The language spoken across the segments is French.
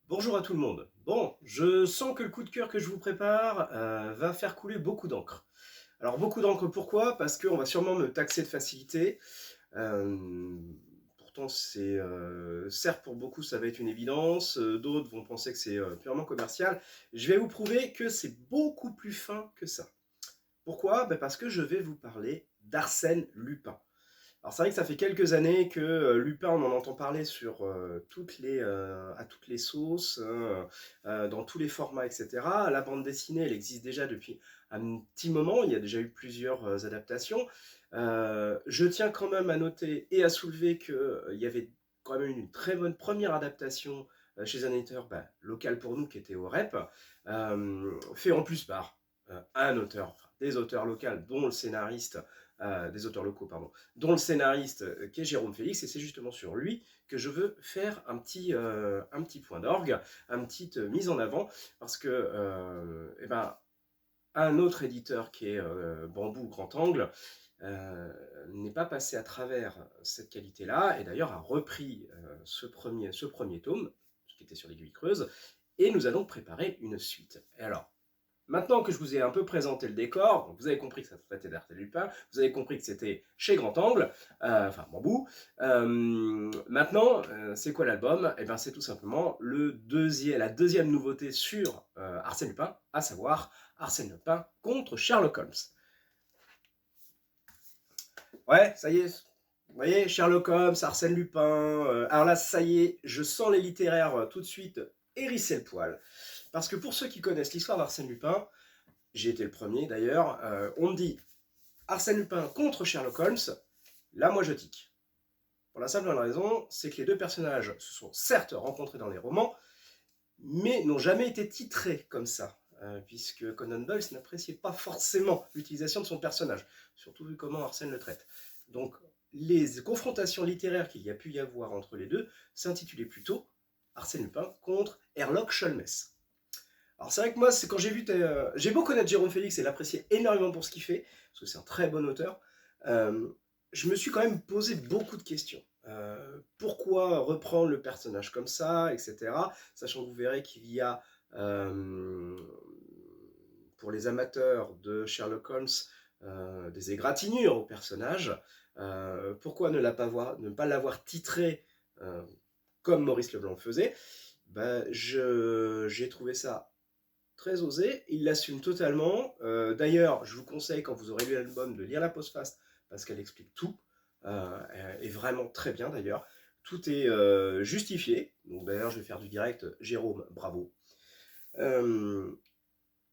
Bonjour à tout le monde. Bon, je sens que le coup de cœur que je vous prépare va faire couler beaucoup d'encre. Alors beaucoup d'encre pourquoi? Parce qu'on va sûrement me taxer de facilité. Euh, Pourtant c'est certes pour beaucoup ça va être une évidence, d'autres vont penser que c'est purement commercial. Je vais vous prouver que c'est beaucoup plus fin que ça. Pourquoi? Ben parce que je vais vous parler d'Arsène Lupin. Alors c'est vrai que ça fait quelques années que Lupin, on en entend parler sur à toutes les sauces, hein, dans tous les formats, etc. La bande dessinée, elle existe déjà depuis un petit moment, il y a déjà eu plusieurs adaptations. Je tiens quand même à noter et à soulever qu'il y avait quand même une très bonne première adaptation chez un éditeur local pour nous qui était au REP, fait en plus par un auteur, enfin, des auteurs locaux, dont le scénariste, des auteurs locaux, pardon, dont le scénariste qui est Jérôme Félix, et c'est justement sur lui que je veux faire un petit point d'orgue, une petite mise en avant, parce que un autre éditeur qui est Bambou Grand Angle n'est pas passé à travers cette qualité-là, et d'ailleurs a repris ce premier tome, qui était sur l'Aiguille Creuse, et nous allons préparer une suite. Et alors, maintenant que je vous ai un peu présenté le décor, vous avez compris que ça traitait d'Arsène Lupin, vous avez compris que c'était chez Grand Angle, enfin Bambou. Maintenant, c'est quoi l'album? Eh bien, c'est tout simplement la deuxième nouveauté sur Arsène Lupin, à savoir Arsène Lupin contre Sherlock Holmes. Ouais, ça y est. Vous voyez, Sherlock Holmes, Arsène Lupin. Alors là, ça y est, je sens les littéraires tout de suite hérisser le poil. Parce que pour ceux qui connaissent l'histoire d'Arsène Lupin, j'ai été le premier d'ailleurs, on me dit Arsène Lupin contre Sherlock Holmes, là moi je tic. Pour la simple raison, c'est que les deux personnages se sont certes rencontrés dans les romans, mais n'ont jamais été titrés comme ça, puisque Conan Doyle n'appréciait pas forcément l'utilisation de son personnage, surtout vu comment Arsène le traite. Donc les confrontations littéraires qu'il y a pu y avoir entre les deux s'intitulaient plutôt Arsène Lupin contre Herlock Sholmes. Alors c'est vrai que moi, c'est quand j'ai vu, j'ai beau connaître Jérôme Félix et l'apprécier énormément pour ce qu'il fait, parce que c'est un très bon auteur, euh, je me suis quand même posé beaucoup de questions. Pourquoi reprendre le personnage comme ça, etc. Sachant que vous verrez qu'il y a, euh, pour les amateurs de Sherlock Holmes, des égratignures au personnage. Pourquoi ne pas l'avoir titré comme Maurice Leblanc le faisait? J'ai trouvé ça très osé, il l'assume totalement. D'ailleurs, je vous conseille, quand vous aurez lu l'album, de lire la postface, parce qu'elle explique tout, et vraiment très bien d'ailleurs. Tout est justifié. Donc d'ailleurs, je vais faire du direct. Jérôme, bravo. Euh,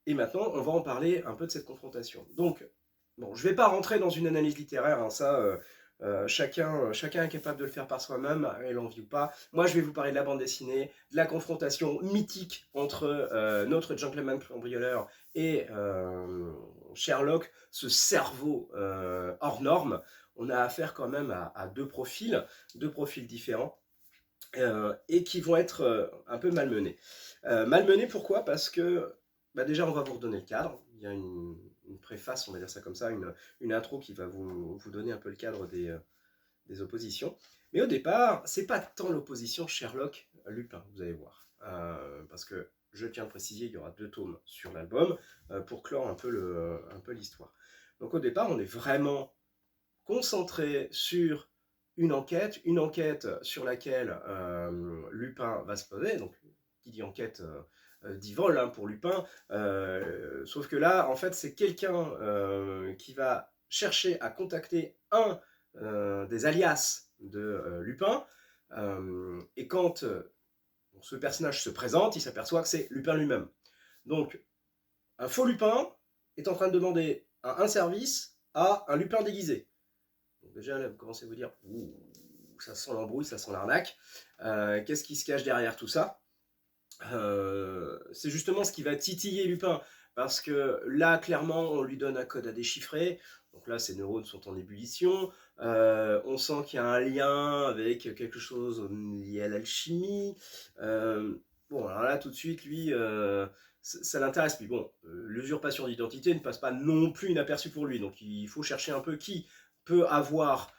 et maintenant, on va en parler un peu de cette confrontation. Donc, bon, je ne vais pas rentrer dans une analyse littéraire, hein, ça, chacun est capable de le faire par soi-même, et l'envie ou pas. Moi, je vais vous parler de la bande dessinée, de la confrontation mythique entre notre gentleman cambrioleur et Sherlock, ce cerveau hors norme. On a affaire quand même à deux profils différents. Et qui vont être un peu malmenés. Malmenés pourquoi? Parce que déjà on va vous redonner le cadre, il y a une préface, on va dire ça comme ça, une intro qui va vous donner un peu le cadre des oppositions. Mais au départ, c'est pas tant l'opposition Sherlock-Lupin, vous allez voir. Parce que, je tiens à le préciser, il y aura 2 tomes sur l'album pour clore un peu l'histoire. Donc au départ, on est vraiment concentré sur une enquête sur laquelle Lupin va se poser. Donc, qui dit enquête dit vol hein, pour Lupin. Sauf que là, en fait, c'est quelqu'un qui va chercher à contacter un des alias de Lupin. Et quand ce personnage se présente, il s'aperçoit que c'est Lupin lui-même. Donc, un faux Lupin est en train de demander un service à un Lupin déguisé. Donc déjà, là, vous commencez à vous dire, ouh, ça sent l'embrouille, ça sent l'arnaque. Qu'est-ce qui se cache derrière tout ça? C'est justement ce qui va titiller Lupin, parce que là, clairement, on lui donne un code à déchiffrer. Donc là, ses neurones sont en ébullition. On sent qu'il y a un lien avec quelque chose lié à l'alchimie. Bon, alors là, tout de suite, lui, ça l'intéresse. Puis bon, l'usurpation d'identité ne passe pas non plus inaperçu pour lui. Donc il faut chercher un peu qui peut avoir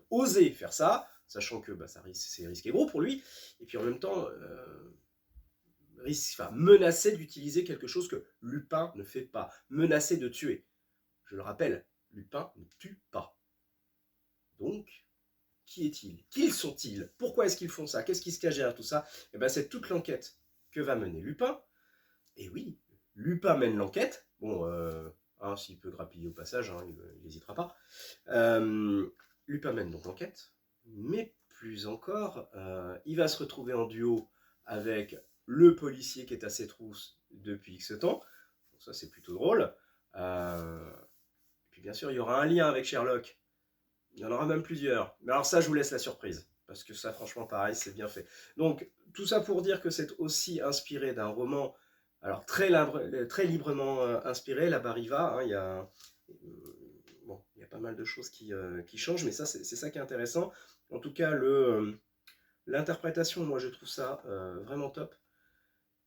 osé faire ça. sachant que bah, c'est risqué gros pour lui, et puis en même temps, menacé d'utiliser quelque chose que Lupin ne fait pas, menacé de tuer. Je le rappelle, Lupin ne tue pas. Donc, qui est-il? Qui sont-ils? Pourquoi est-ce qu'ils font ça? Qu'est-ce qui se cache derrière tout ça? Et ben, c'est toute l'enquête que va mener Lupin. Et oui, Lupin mène l'enquête. Bon, s'il peut grappiller au passage, hein, il n'hésitera pas. Lupin mène donc l'enquête. Mais plus encore, il va se retrouver en duo avec le policier qui est à ses trousses depuis X temps. Donc ça, c'est plutôt drôle. Et puis bien sûr, il y aura un lien avec Sherlock. Il y en aura même plusieurs. Mais alors ça, je vous laisse la surprise. Parce que ça, franchement, pareil, c'est bien fait. Donc, tout ça pour dire que c'est aussi inspiré d'un roman, alors très librement inspiré, La Bariva. Hein, il y a pas mal de choses qui changent, mais ça, c'est ça qui est intéressant. En tout cas, l'interprétation, moi, je trouve ça vraiment top.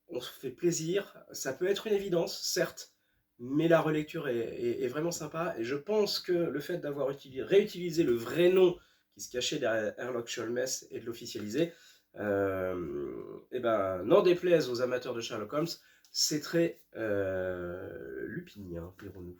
On se fait plaisir. Ça peut être une évidence, certes, mais la relecture est vraiment sympa. Et je pense que le fait d'avoir réutilisé le vrai nom qui se cachait derrière Sherlock Holmes et de l'officialiser, et ben, n'en déplaise aux amateurs de Sherlock Holmes, c'est très lupinien, dirons-nous.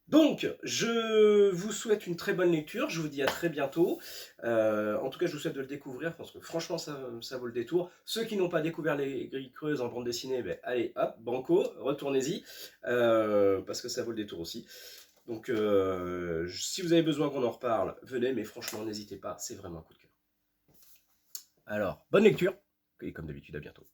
Donc, je vous souhaite une très bonne lecture, je vous dis à très bientôt. En tout cas, je vous souhaite de le découvrir, parce que franchement, ça vaut le détour. Ceux qui n'ont pas découvert les Grilles Creuses en bande dessinée, ben, allez, hop, banco, retournez-y, parce que ça vaut le détour aussi. Donc, si vous avez besoin qu'on en reparle, venez, mais franchement, n'hésitez pas, c'est vraiment un coup de cœur. Alors, bonne lecture, et comme d'habitude, à bientôt.